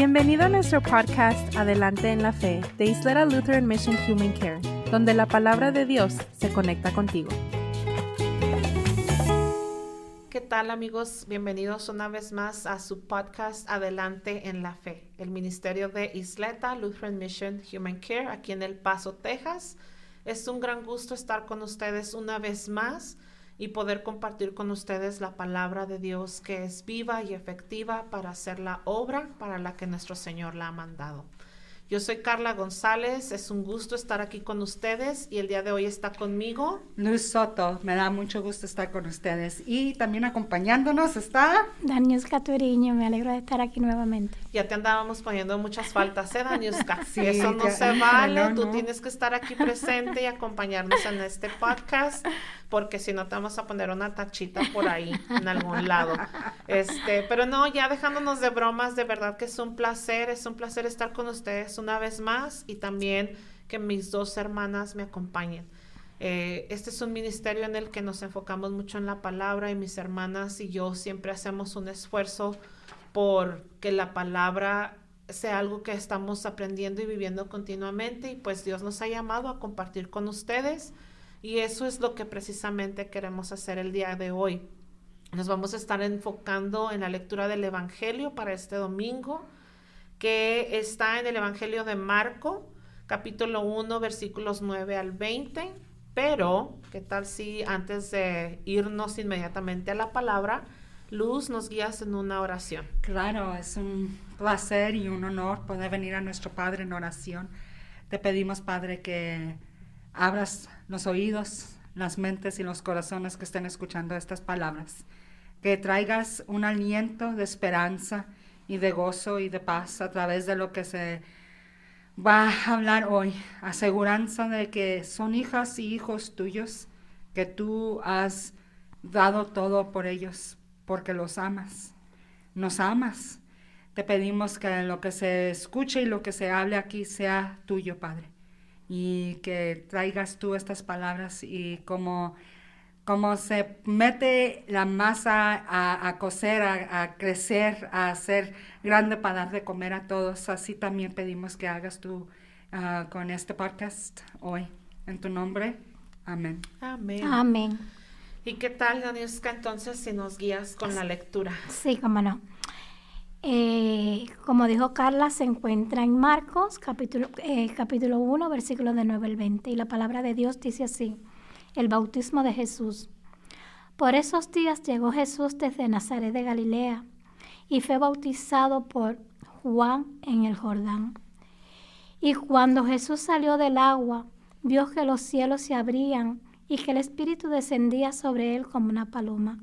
Bienvenido a nuestro podcast Adelante en la Fe de Isleta Lutheran Mission Human Care, donde la palabra de Dios se conecta contigo. ¿Qué tal, amigos? Bienvenidos una vez más a su podcast Adelante en la Fe, el ministerio de Isleta Lutheran Mission Human Care aquí en El Paso, Texas. Es un gran gusto estar con ustedes una vez más y poder compartir con ustedes la palabra de Dios que es viva y efectiva para hacer la obra para la que nuestro Señor la ha mandado. Yo soy Carla González, es un gusto estar aquí con ustedes y el día de hoy está conmigo Luz Soto. Me da mucho gusto estar con ustedes y también acompañándonos está Daniuska Turiño, me alegro de estar aquí nuevamente. Ya te andábamos poniendo muchas faltas, Daniuska? Sí, eso no se vale, no. Tú tienes que estar aquí presente y acompañarnos en este podcast, porque si no te vamos a poner una tachita por ahí, en algún lado. Pero no, ya dejándonos de bromas, de verdad que es un placer estar con ustedes una vez más y también que mis dos hermanas me acompañen. Este es un ministerio en el que nos enfocamos mucho en la palabra y mis hermanas y yo siempre hacemos un esfuerzo por que la palabra sea algo que estamos aprendiendo y viviendo continuamente, y pues Dios nos ha llamado a compartir con ustedes y eso es lo que precisamente queremos hacer el día de hoy. Nos vamos a estar enfocando en la lectura del Evangelio para este domingo, que está en el Evangelio de Marco, capítulo 1, versículos 9 al 20, pero ¿qué tal si antes de irnos inmediatamente a la palabra, Luz, nos guías en una oración? Claro, es un placer y un honor poder venir a nuestro Padre en oración. Te pedimos, Padre, que abras los oídos, las mentes y los corazones que estén escuchando estas palabras, que traigas un aliento de esperanza y de gozo y de paz a través de lo que se va a hablar hoy, aseguranza de que son hijas y hijos tuyos, que tú has dado todo por ellos, porque los amas, nos amas. Te pedimos que lo que se escuche y lo que se hable aquí sea tuyo, Padre, y que traigas tú estas palabras y como se mete la masa a cocer, a crecer, a hacer grande para dar de comer a todos, así también pedimos que hagas tú con este podcast hoy. En tu nombre, amén. Amén. Amén. ¿Y qué tal, Daniuska, entonces, si nos guías con la lectura? Sí, cómo no. Como dijo Carla, se encuentra en Marcos, capítulo 1, versículos de 9 al 20. Y la palabra de Dios dice así: el bautismo de Jesús. Por esos días llegó Jesús desde Nazaret de Galilea y fue bautizado por Juan en el Jordán. Y cuando Jesús salió del agua, vio que los cielos se abrían y que el Espíritu descendía sobre él como una paloma.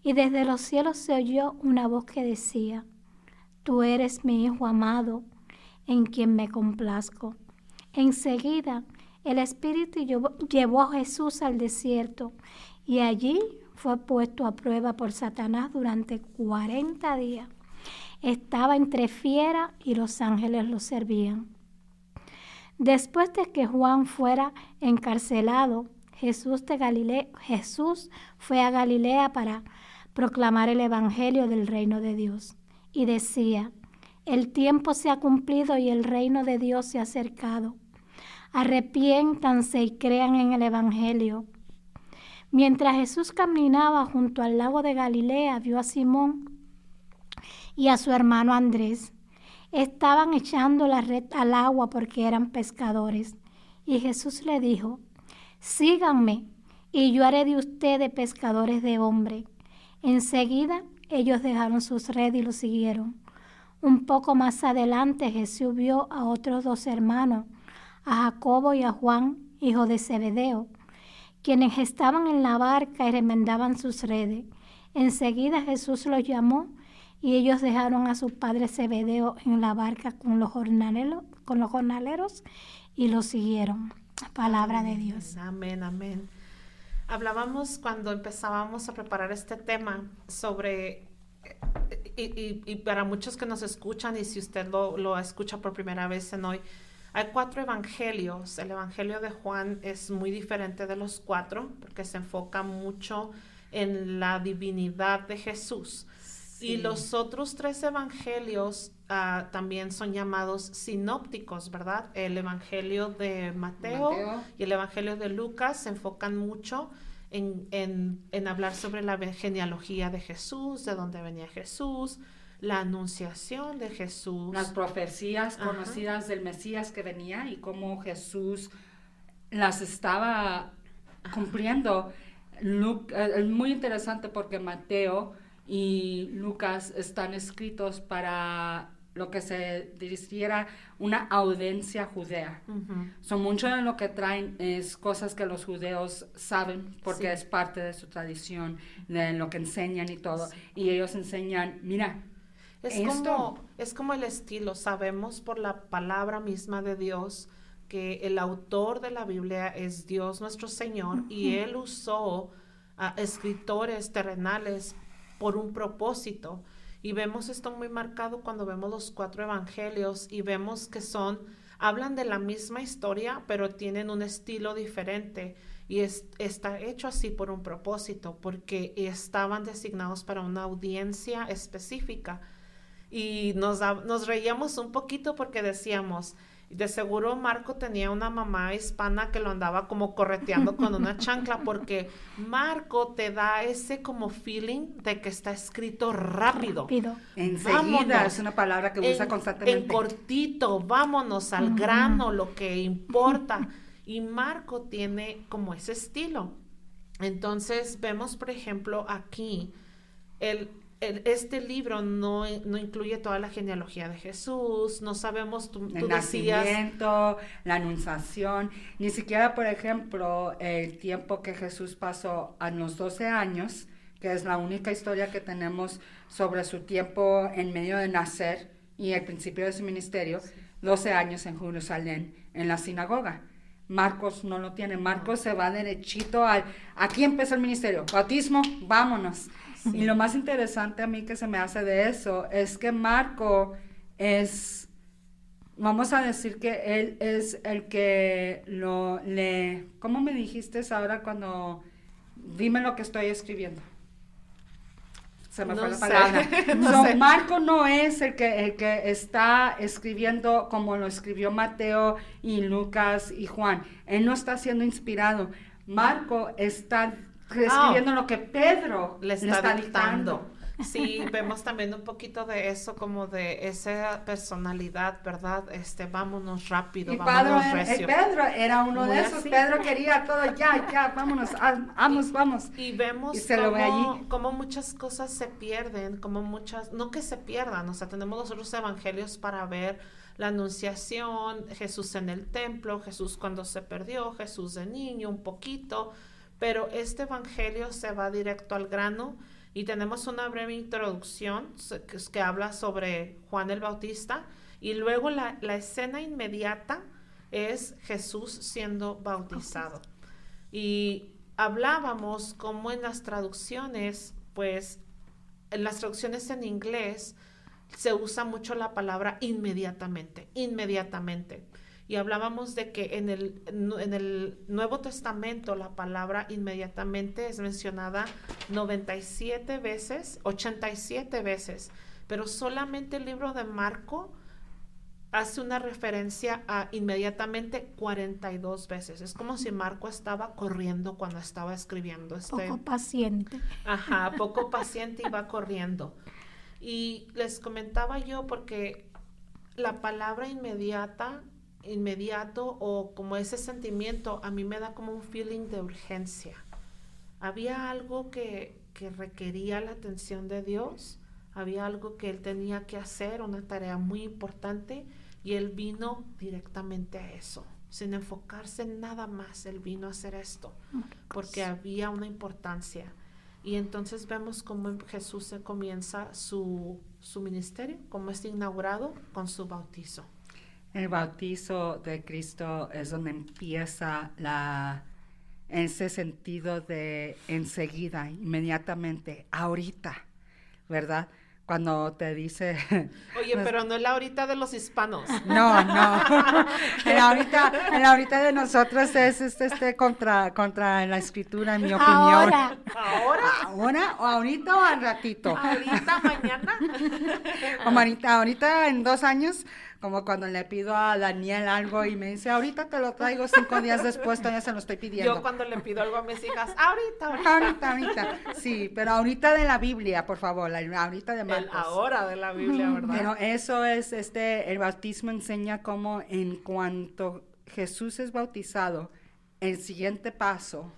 Y desde los cielos se oyó una voz que decía: Tú eres mi Hijo amado, en quien me complazco. Enseguida, el Espíritu llevó a Jesús al desierto y allí fue puesto a prueba por Satanás durante 40 días. Estaba entre fiera y los ángeles lo servían. Después de que Juan fuera encarcelado, Jesús fue a Galilea para proclamar el evangelio del reino de Dios y decía: el tiempo se ha cumplido y el reino de Dios se ha acercado. Arrepiéntanse y crean en el evangelio. Mientras Jesús caminaba junto al lago de Galilea, vio a Simón y a su hermano Andrés. Estaban echando la red al agua porque eran pescadores. Y Jesús le dijo: síganme y yo haré de ustedes pescadores de hombres. Enseguida ellos dejaron sus redes y lo siguieron. Un poco más adelante Jesús vio a otros dos hermanos, a Jacobo y a Juan, hijos de Zebedeo, quienes estaban en la barca y remendaban sus redes. Enseguida Jesús los llamó y ellos dejaron a su padre Zebedeo en la barca con los jornaleros y lo siguieron. Palabra de Dios. Amén, amén. Hablábamos cuando empezábamos a preparar este tema sobre, y para muchos que nos escuchan, y si usted lo escucha por primera vez en hoy, hay 4 evangelios. El evangelio de Juan es muy diferente de los 4 porque se enfoca mucho en la divinidad de Jesús. Y los otros 3 evangelios también son llamados sinópticos, ¿verdad? El evangelio de Mateo y el evangelio de Lucas se enfocan mucho en hablar sobre la genealogía de Jesús, de dónde venía Jesús, la anunciación de Jesús. Las profecías conocidas del Mesías que venía y cómo Jesús las estaba cumpliendo. Es muy interesante porque Mateo y Lucas están escritos para lo que se dirigiera una audiencia judea. Mucho de lo que traen es cosas que los judeos saben porque es parte de su tradición, de lo que enseñan y todo. Y ellos enseñan, mira, es como el estilo, sabemos por la palabra misma de Dios que el autor de la Biblia es Dios nuestro Señor y Él usó escritores terrenales por un propósito. Y vemos esto muy marcado cuando vemos los 4 evangelios y vemos que hablan de la misma historia, pero tienen un estilo diferente. Y está hecho así por un propósito, porque estaban designados para una audiencia específica. Y nos reíamos un poquito porque decíamos, de seguro Marco tenía una mamá hispana que lo andaba como correteando con una chancla, porque Marco te da ese como feeling de que está escrito rápido. Enseguida, vámonos, es una palabra que usa constantemente. En cortito, vámonos al grano, lo que importa. Y Marco tiene como ese estilo. Entonces vemos, por ejemplo, aquí, este libro no incluye toda la genealogía de Jesús, no sabemos, tú el nacimiento, la anunciación, ni siquiera, por ejemplo, el tiempo que Jesús pasó a los 12 años, que es la única historia que tenemos sobre su tiempo en medio de nacer y el principio de su ministerio, 12 años en Jerusalén, en la sinagoga. Marcos no lo tiene, Marcos se va derechito aquí empezó el ministerio, bautismo, vámonos. Sí. Y lo más interesante a mí que se me hace de eso es que Marco vamos a decir que él es el que ¿cómo me dijiste ahora cuando, dime lo que estoy escribiendo? Se me fue la palabra. No sé. Marco no es el que está escribiendo como lo escribió Mateo y Lucas y Juan. Él no está siendo inspirado. Marco está escribiendo lo que Pedro le está dictando. Sí, vemos también un poquito de eso, como de esa personalidad, ¿verdad? Vámonos rápido, vámonos recio. Pedro era uno de esos, así. Pedro quería todo, ya, vámonos, vamos. Y vemos cómo muchas cosas se pierden, no que se pierdan, o sea, tenemos los otros evangelios para ver la anunciación, Jesús en el templo, Jesús cuando se perdió, Jesús de niño, un poquito, pero este evangelio se va directo al grano y tenemos una breve introducción que habla sobre Juan el Bautista y luego la escena inmediata es Jesús siendo bautizado. Y hablábamos como en las traducciones, pues en las traducciones en inglés se usa mucho la palabra inmediatamente. Y hablábamos de que en el Nuevo Testamento la palabra inmediatamente es mencionada 87 veces, pero solamente el libro de Marco hace una referencia a inmediatamente 42 veces. Es como si Marco estaba corriendo cuando estaba escribiendo. Poco paciente. Ajá, poco paciente y va corriendo. Y les comentaba yo porque la palabra inmediato o como ese sentimiento a mí me da como un feeling de urgencia. Había algo que requería la atención de Dios, había algo que él tenía que hacer, una tarea muy importante y él vino directamente a eso, sin enfocarse en nada más, él vino a hacer esto porque había una importancia. Y entonces vemos cómo Jesús se comienza su ministerio, cómo es inaugurado con su bautizo. El bautizo de Cristo es donde empieza ese sentido de enseguida, inmediatamente, ahorita, ¿verdad? cuando te dice... Oye, pero no es la ahorita de los hispanos. No. El ahorita de nosotros es contra la escritura, en mi opinión. ¿Ahora o ahorita o al ratito? Ahorita, mañana. Como ahorita en 2 años, como cuando le pido a Daniel algo y me dice, ahorita te lo traigo, 5 días después todavía se lo estoy pidiendo. Yo cuando le pido algo a mis hijas, ahorita. Sí, pero ahorita de la Biblia, por favor, ahorita de Marcos. El ahora de la Biblia, ¿verdad? Pero eso es, el bautismo enseña cómo en cuanto Jesús es bautizado, el siguiente paso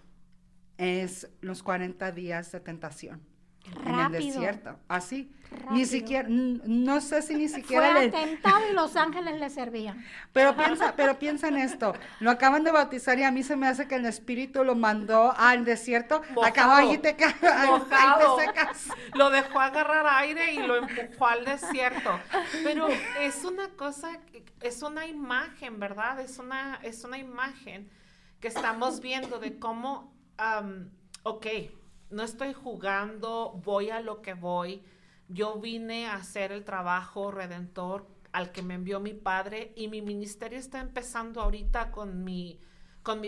es los 40 días de tentación. Rápido. En el desierto, así. Rápido. Ni siquiera, no sé si ni siquiera... Fue atentado y los ángeles le servían. Pero piensa en esto, lo acaban de bautizar y a mí se me hace que el Espíritu lo mandó al desierto, acabó allí te secas. Lo dejó agarrar aire y lo empujó al desierto. Pero es una cosa, es una imagen, ¿verdad? Es una imagen que estamos viendo de cómo, no estoy jugando, voy a lo que voy. Yo vine a hacer el trabajo redentor al que me envió mi padre y mi ministerio está empezando ahorita con mi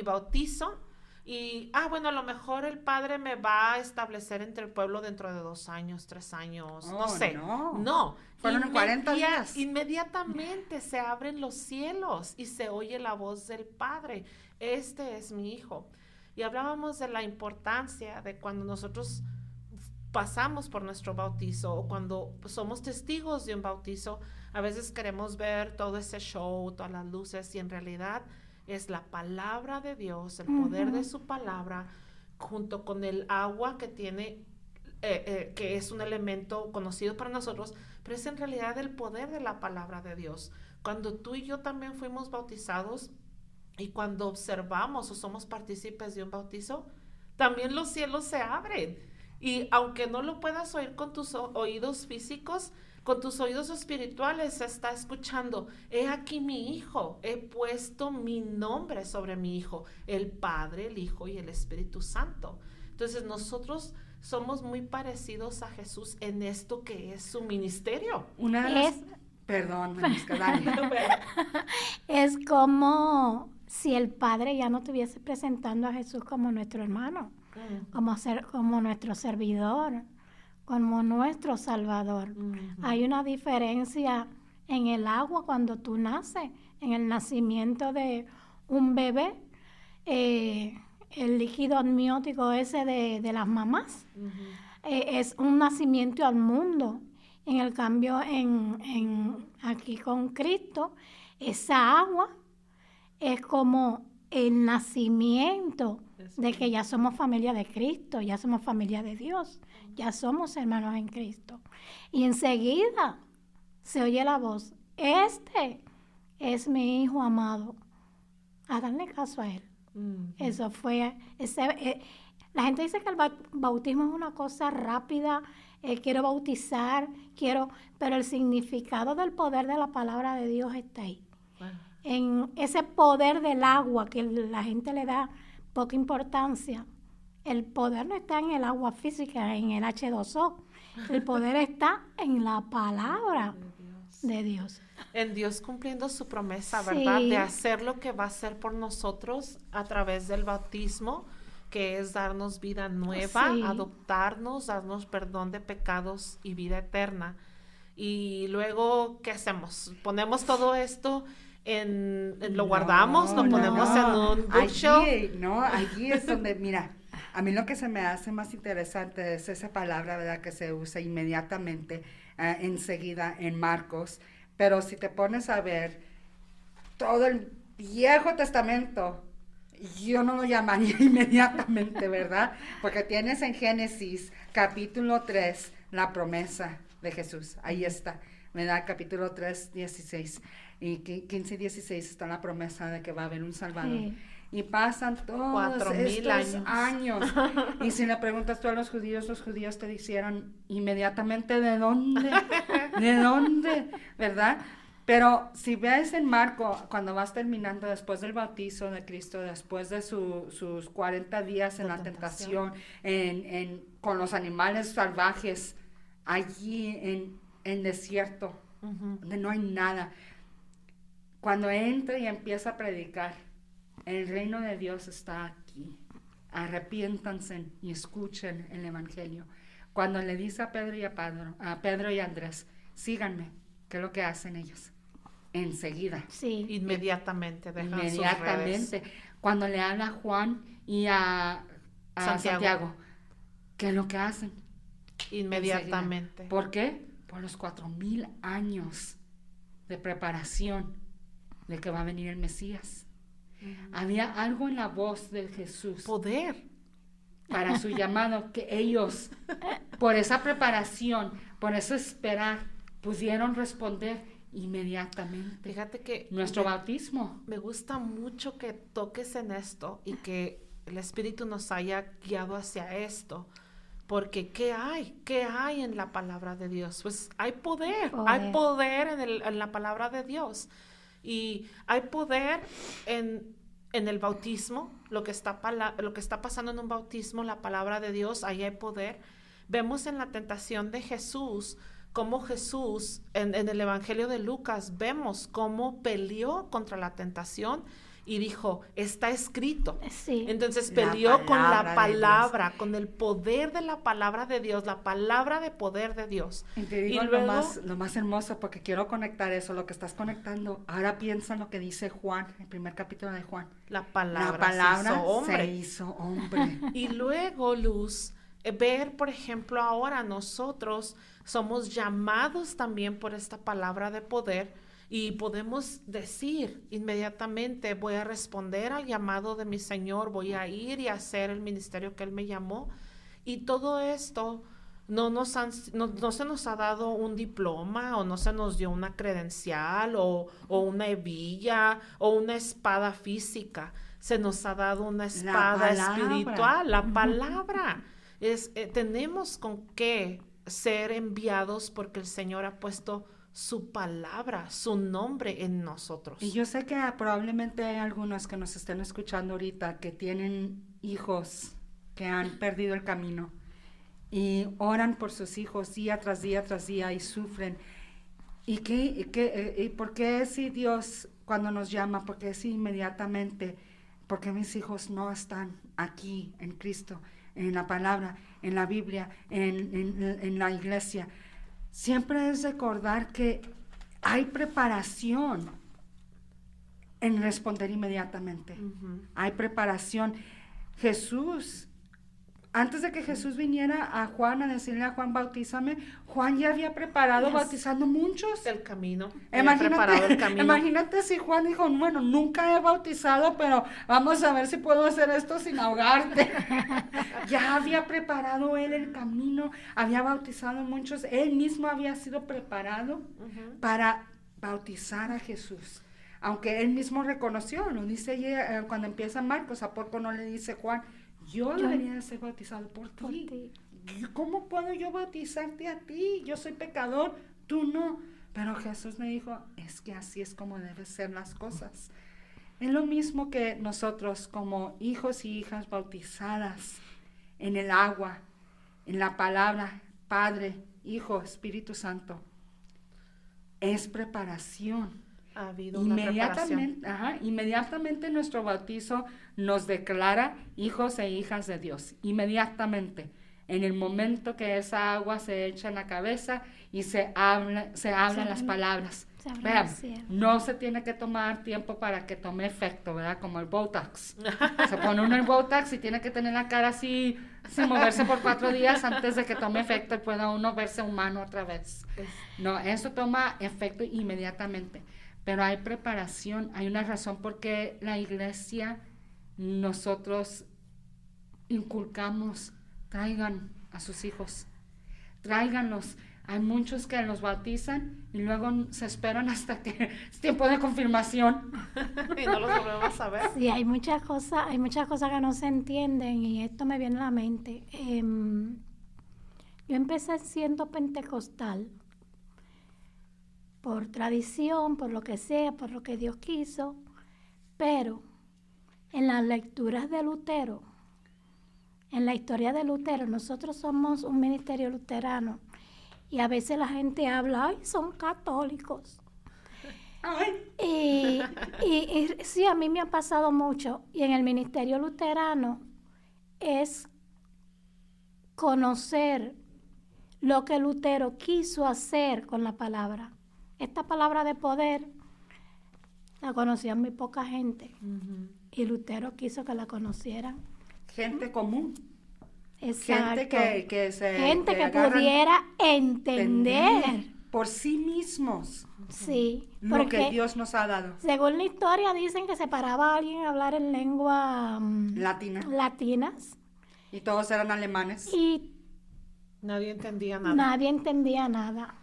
bautizo. Y, bueno, a lo mejor el padre me va a establecer entre el pueblo dentro de 2 años, 3 años, no sé. No. Fueron 40 días. Inmediatamente se abren los cielos y se oye la voz del Padre. Este es mi hijo. Y hablábamos de la importancia de cuando nosotros pasamos por nuestro bautizo o cuando somos testigos de un bautizo, a veces queremos ver todo ese show, todas las luces y en realidad es la palabra de Dios, el poder de su palabra junto con el agua que tiene, que es un elemento conocido para nosotros, pero es en realidad el poder de la palabra de Dios. Cuando tú y yo también fuimos bautizados, y cuando observamos o somos partícipes de un bautizo, también los cielos se abren. Y aunque no lo puedas oír con tus oídos físicos, con tus oídos espirituales se está escuchando, he aquí mi hijo, he puesto mi nombre sobre mi hijo, el Padre, el Hijo y el Espíritu Santo. Entonces nosotros somos muy parecidos a Jesús en esto que es su ministerio. Perdón, dale. Es como si el Padre ya no estuviese presentando a Jesús como nuestro hermano, como nuestro servidor, como nuestro Salvador. Hay una diferencia en el agua cuando tú naces, en el nacimiento de un bebé, el líquido amniótico ese de las mamás, es un nacimiento al mundo. En el cambio, aquí con Cristo, esa agua es como el nacimiento de que ya somos familia de Cristo, ya somos familia de Dios, ya somos hermanos en Cristo. Y enseguida se oye la voz, este es mi hijo amado, háganle caso a él. Eso fue, la gente dice que el bautismo es una cosa rápida, quiero bautizar, pero el significado del poder de la palabra de Dios está ahí. En ese poder del agua que la gente le da poca importancia. El poder no está en el agua física, en el H2O. El poder está en la palabra de Dios. En Dios cumpliendo su promesa, ¿verdad? Sí. De hacer lo que va a hacer por nosotros a través del bautismo, que es darnos vida nueva, Sí. adoptarnos, darnos perdón de pecados y vida eterna. Y luego, ¿qué hacemos? Ponemos todo esto lo guardamos, lo ponemos en un bookshelf. Allí es donde, mira, a mí lo que se me hace más interesante es esa palabra, ¿verdad?, que se usa inmediatamente, enseguida en Marcos, pero si te pones a ver todo el Viejo Testamento, yo no lo llamaría inmediatamente, ¿verdad? Porque tienes en Génesis capítulo 3 la promesa de Jesús, ahí está, ¿verdad? Capítulo 3, 16 y 15 y 16 está la promesa de que va a haber un Salvador. Sí. Y pasan todos 4,000 estos años. Y si le preguntas tú a los judíos te dijeron inmediatamente ¿de dónde? ¿De dónde? ¿Verdad? Pero si ves en Marco, cuando vas terminando después del bautizo de Cristo, después de sus 40 días en la tentación, con los animales salvajes, allí en el desierto, Ujú. donde no hay nada. Cuando entra y empieza a predicar, el reino de Dios está aquí. Arrepiéntanse y escuchen el evangelio. Cuando le dice a Pedro y Andrés, síganme, ¿qué es lo que hacen ellos? Enseguida. Sí. Inmediatamente dejan sus Inmediatamente. redes. Cuando le habla a Juan y a Santiago. Santiago, ¿qué es lo que hacen? Inmediatamente. Enseguida. ¿Por qué? Por los 4,000 años de preparación de que va a venir el Mesías. Había algo en la voz de Jesús Poder. para su llamado que ellos, por esa preparación, por eso esperar, pudieron responder inmediatamente. Fíjate que Nuestro bautismo. me gusta mucho que toques en esto y que el Espíritu nos haya guiado hacia esto. Porque ¿qué hay? ¿Qué hay en la palabra de Dios? Pues hay poder. Hay poder en la palabra de Dios. Y hay poder en el bautismo, lo que está pasando en un bautismo, la palabra de Dios, ahí hay poder. Vemos en la tentación de Jesús, cómo Jesús, en el Evangelio de Lucas, vemos cómo peleó contra la tentación y dijo, está escrito. Sí. Entonces La peleó con la palabra de palabra, con el poder de la palabra de Dios, la palabra de poder de Dios. Y te digo Y luego- lo más hermoso, porque quiero conectar eso, lo que estás conectando. Ahora piensa en lo que dice Juan, el primer capítulo de Juan. La palabra, La palabra se hizo hombre. se hizo hombre. Y luego, Luz, ver, por ejemplo, ahora nosotros somos llamados también por esta palabra de poder y podemos decir inmediatamente, voy a responder al llamado de mi Señor, voy a ir y hacer el ministerio que Él me llamó. Y todo esto no se nos ha dado un diploma o no se nos dio una credencial o una hebilla o una espada física. Se nos ha dado una espada palabra. espiritual, la palabra. Tenemos con qué ser enviados porque el Señor ha puesto su palabra, su nombre en nosotros. Y yo sé que probablemente hay algunos que nos estén escuchando ahorita que tienen hijos que han perdido el camino y oran por sus hijos día tras día tras día y sufren. ¿Y por qué si Dios cuando nos llama, por qué si inmediatamente, por qué mis hijos no están aquí en Cristo, en la palabra, en la Biblia, en la iglesia? Siempre es recordar que hay preparación en responder inmediatamente. Ujú. Hay preparación. Jesús, antes de que Jesús viniera a Juan a decirle a Juan, bautízame, Juan ya había preparado Yes. bautizando muchos. El camino. Había preparado el camino. Imagínate si Juan dijo, bueno, nunca he bautizado, pero vamos a ver si puedo hacer esto sin ahogarte. Ya había preparado él el camino, había bautizado muchos, él mismo había sido preparado Ujú. para bautizar a Jesús. Aunque él mismo reconoció, lo dice allí, cuando empieza Marcos, ¿a poco no le dice Juan? Yo debería de ser bautizado por Por ti. ti. ¿Cómo puedo yo bautizarte a ti? Yo soy pecador, tú no. Pero Jesús me dijo, es que así es como deben ser las cosas. Es lo mismo que nosotros como hijos y hijas bautizadas en el agua, en la palabra, Padre, Hijo, Espíritu Santo. Es preparación. Ha habido una preparación. Inmediatamente nuestro bautizo nos declara hijos e hijas de Dios. Inmediatamente, en el momento que esa agua se echa en la cabeza y se hablan las palabras. Se abre Vean, el cielo. no se tiene que tomar tiempo para que tome efecto, ¿verdad? Como el Botox. Se pone uno el Botox y tiene que tener la cara así, sin moverse por 4 días antes de que tome efecto y pueda uno verse humano otra vez. No, eso toma efecto inmediatamente. Pero hay preparación, hay una razón por qué la iglesia, nosotros inculcamos, traigan a sus hijos, tráiganlos. Hay muchos que los bautizan y luego se esperan hasta que es tiempo de confirmación. Y no los volvemos a ver. Sí, hay muchas cosas que no se entienden y esto me viene a la mente. Yo empecé siendo pentecostal por tradición, por lo que sea, por lo que Dios quiso, pero en las lecturas de Lutero, en la historia de Lutero, nosotros somos un ministerio luterano Y a veces la gente habla, ay, son católicos. Ay. Y sí, a mí me ha pasado mucho. Y en el ministerio luterano es conocer lo que Lutero quiso hacer con la palabra. Esta palabra de poder la conocía muy poca gente. Y Lutero quiso que la conocieran. Gente común. Exacto. Gente que Gente que agarran pudiera entender. por sí mismos Sí, lo porque que Dios nos ha dado. según la historia dicen que se paraba a alguien a hablar en lengua latinas Y todos eran alemanes. y Nadie entendía nada. nadie entendía nada.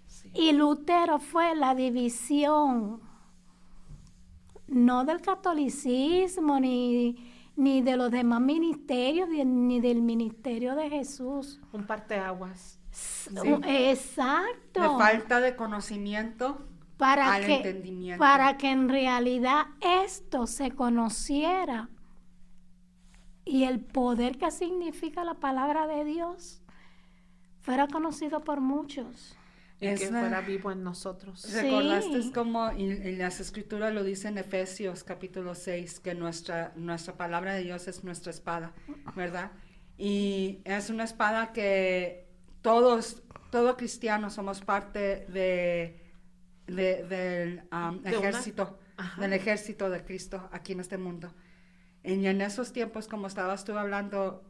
Sí. Y Lutero fue la división, no del catolicismo, ni de los demás ministerios, ni del ministerio de Jesús. Un parteaguas. Exacto. De falta de conocimiento al entendimiento. Para que en realidad esto se conociera y el poder que significa la palabra de Dios fuera conocido por muchos. Y que fuera vivo en nosotros. ¿Recordaste Sí. como en las escrituras lo dice en Efesios capítulo 6, que nuestra palabra de Dios es nuestra espada, ¿verdad? Y es una espada que todo cristiano somos parte del ejército, del ejército de Cristo aquí en este mundo. Y en esos tiempos, como estabas tú hablando,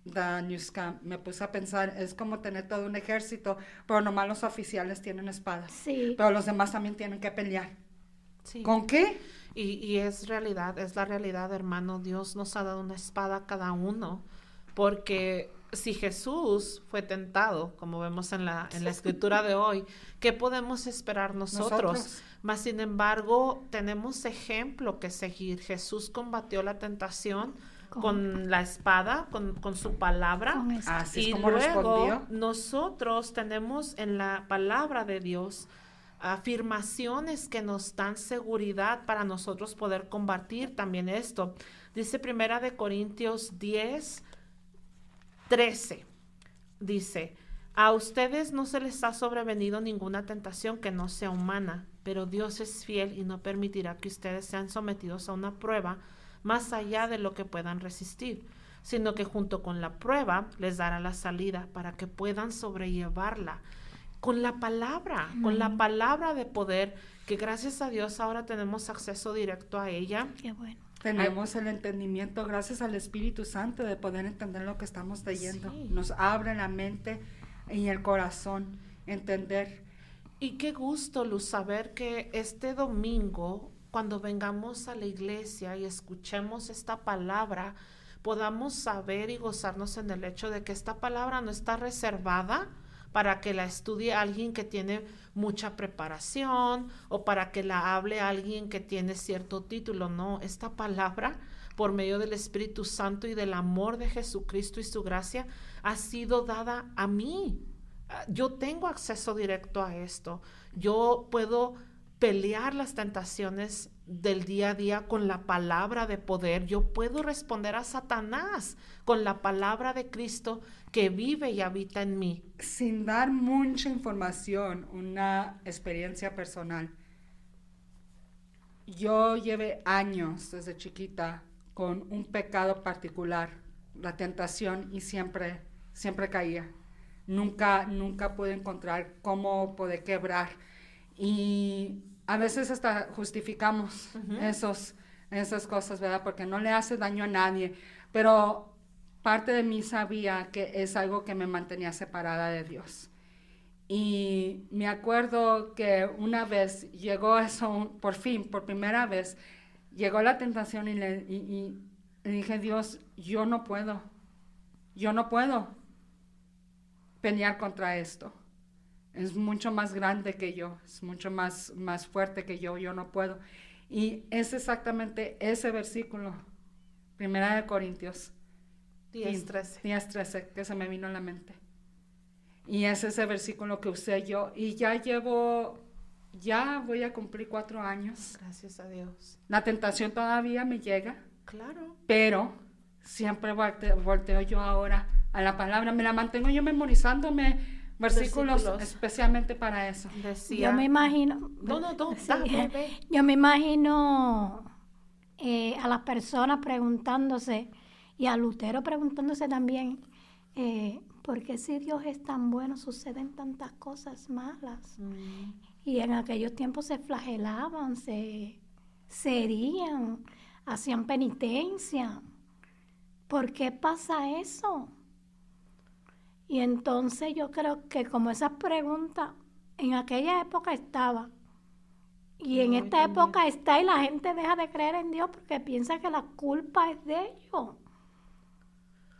Daniuska, me puse a pensar, es como tener todo un ejército, pero nomás los oficiales tienen espadas. Sí. Pero los demás también tienen que pelear. Sí. ¿Con qué? Y es realidad, es la realidad, hermano. Dios nos ha dado una espada a cada uno, porque si Jesús fue tentado, como vemos en la escritura de hoy, ¿qué podemos esperar nosotros? Mas, sin embargo, tenemos ejemplo que seguir. Jesús combatió la tentación con la espada, con su palabra. Así es Y como luego respondió. nosotros tenemos en la palabra de Dios afirmaciones que nos dan seguridad para nosotros poder combatir también esto. Dice 1 Corintios 10:13. Dice, a ustedes no se les ha sobrevenido ninguna tentación que no sea humana, pero Dios es fiel y no permitirá que ustedes sean sometidos a una prueba más allá de lo que puedan resistir, sino que junto con la prueba les dará la salida para que puedan sobrellevarla. Con la palabra de poder, que gracias a Dios ahora tenemos acceso directo a ella. Qué bueno. Tenemos el entendimiento gracias al Espíritu Santo de poder entender lo que estamos leyendo. Sí. Nos abre la mente y el corazón, entender. Y qué gusto, Luz, saber que este domingo, cuando vengamos a la iglesia y escuchemos esta palabra, podamos saber y gozarnos en el hecho de que esta palabra no está reservada para que la estudie alguien que tiene mucha preparación o para que la hable alguien que tiene cierto título. No, esta palabra, por medio del Espíritu Santo y del amor de Jesucristo y su gracia, ha sido dada a mí. Yo tengo acceso directo a esto. Yo puedo pelear las tentaciones del día a día con la palabra de poder. Yo puedo responder a Satanás con la palabra de Cristo que vive y habita en mí. Sin dar mucha información, una experiencia personal. Yo llevé años desde chiquita con un pecado particular, la tentación, y siempre caía. Nunca pude encontrar cómo poder quebrar. Y a veces hasta justificamos esas cosas, ¿verdad? Porque no le hace daño a nadie. Pero parte de mí sabía que es algo que me mantenía separada de Dios. Y me acuerdo que una vez llegó eso, por primera vez, llegó la tentación y le dije, Dios, yo no puedo pelear contra esto. Es mucho más grande que yo, es mucho más fuerte que yo no puedo. Y es exactamente ese versículo, 1 Corintios 10:13, que se me vino a la mente. Y es ese versículo que usé yo, y ya voy a cumplir 4 años. Gracias a Dios. La tentación todavía me llega, Claro. pero siempre volteo yo ahora a la palabra, me la mantengo yo memorizándome. versículos especialmente para eso. Decía, Yo me imagino. Yo me imagino a las personas preguntándose, y a Lutero preguntándose también, ¿por qué si Dios es tan bueno suceden tantas cosas malas? Y en aquellos tiempos se flagelaban, se herían, hacían penitencia. ¿Por qué pasa eso? Y entonces yo creo que como esas preguntas en aquella época estaba, y en esta época está, y la gente deja de creer en Dios porque piensa que la culpa es de ellos.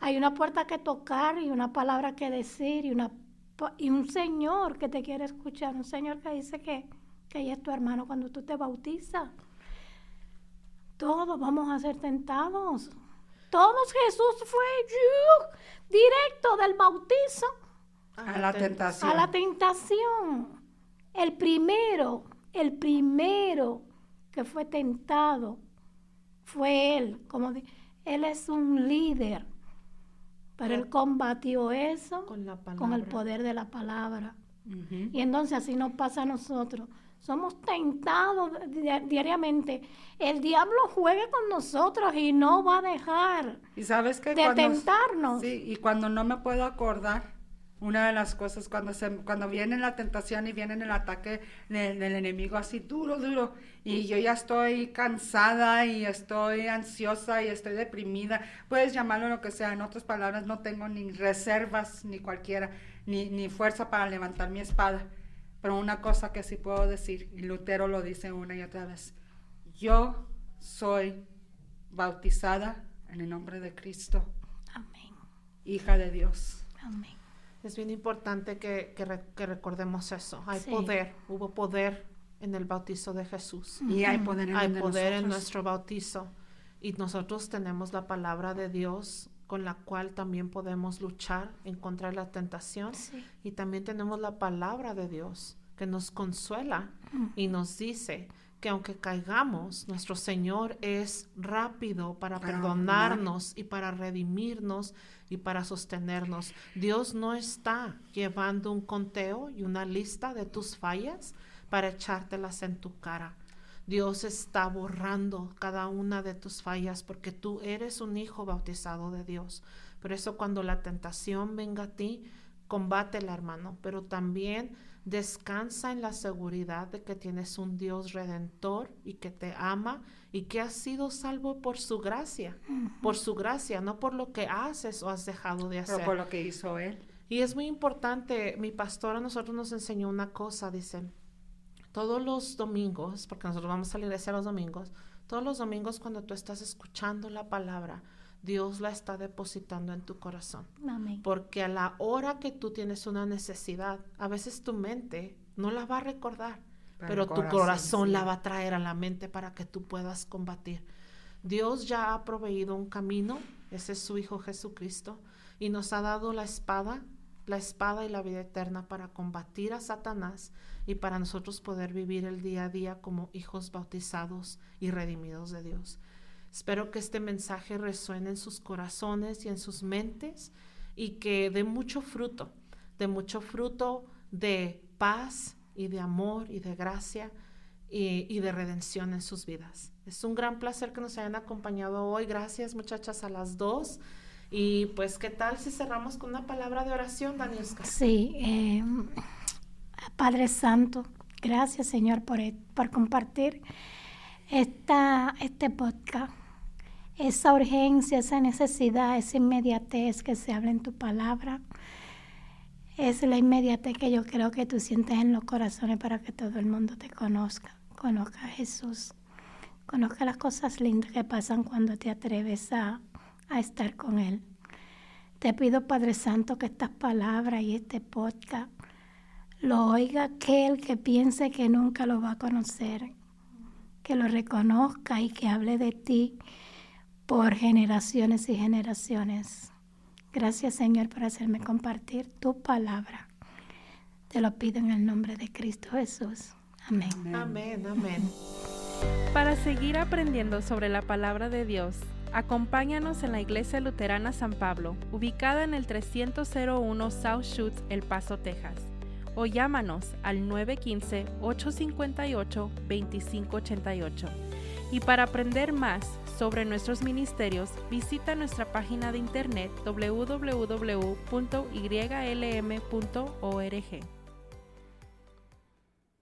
Hay una puerta que tocar y una palabra que decir y un Señor que te quiere escuchar, un Señor que dice que ella es tu hermano cuando tú te bautizas. Todos vamos a ser tentados. Todos, Jesús fue directo del bautizo a la tentación. A la tentación. El primero que fue tentado fue Él. Él es un líder, pero Él combatió eso con el poder de la palabra. Uh-huh. Y entonces así nos pasa a nosotros. Somos tentados diariamente. El diablo juega con nosotros y no va a dejar de tentarnos. Sí, y cuando no me puedo acordar, una de las cosas, cuando viene la tentación y viene el ataque del enemigo así duro, y yo ya estoy cansada y estoy ansiosa y estoy deprimida, puedes llamarlo lo que sea, en otras palabras, no tengo ni reservas, ni cualquiera, ni fuerza para levantar mi espada. Pero una cosa que sí puedo decir, y Lutero lo dice una y otra vez, yo soy bautizada en el nombre de Cristo. Amén. Hija de Dios. Amén. Es bien importante que recordemos eso. Hubo poder en el bautizo de Jesús. Y hay poder en nuestro bautizo. Y nosotros tenemos la palabra de Dios con la cual también podemos luchar en contra de la tentación. Sí. Y también tenemos la palabra de Dios que nos consuela y nos dice que aunque caigamos, nuestro Señor es rápido para perdonarnos y para redimirnos y para sostenernos. Dios no está llevando un conteo y una lista de tus fallas para echártelas en tu cara. Dios está borrando cada una de tus fallas porque tú eres un hijo bautizado de Dios. Por eso cuando la tentación venga a ti, combátela, hermano, pero también descansa en la seguridad de que tienes un Dios redentor y que te ama y que has sido salvo por su gracia, no por lo que haces o has dejado de hacer. Pero por lo que hizo Él. Y es muy importante, mi pastor a nosotros nos enseñó una cosa, dice, todos los domingos, porque nosotros vamos a la iglesia los domingos, todos los domingos cuando tú estás escuchando la palabra, Dios la está depositando en tu corazón. Amén. Porque a la hora que tú tienes una necesidad, a veces tu mente no la va a recordar, pero tu corazón la va a traer a la mente para que tú puedas combatir. Dios ya ha proveído un camino, ese es su Hijo Jesucristo, y nos ha dado la espada y la vida eterna para combatir a Satanás y para nosotros poder vivir el día a día como hijos bautizados y redimidos de Dios. Espero que este mensaje resuene en sus corazones y en sus mentes y que dé mucho fruto de paz y de amor y de gracia y de redención en sus vidas. Es un gran placer que nos hayan acompañado hoy. Gracias, muchachas, a las dos. Y pues, ¿qué tal si cerramos con una palabra de oración, Daniuska? Sí, Padre Santo, gracias, Señor, por compartir este podcast. Esa urgencia, esa necesidad, esa inmediatez que se habla en tu palabra, es la inmediatez que yo creo que tú sientes en los corazones para que todo el mundo te conozca a Jesús, conozca las cosas lindas que pasan cuando te atreves a estar con Él. Te pido, Padre Santo, que estas palabras y este podcast lo oiga aquel que piense que nunca lo va a conocer, que lo reconozca y que hable de ti por generaciones y generaciones. Gracias, Señor, por hacerme compartir tu palabra. Te lo pido en el nombre de Cristo Jesús. Amén. Amén, amén. Para seguir aprendiendo sobre la palabra de Dios, Acompáñanos en la Iglesia Luterana San Pablo, ubicada en el 301 South Schutz, El Paso, Texas. O llámanos al 915-858-2588. Y para aprender más sobre nuestros ministerios, visita nuestra página de internet www.ylm.org.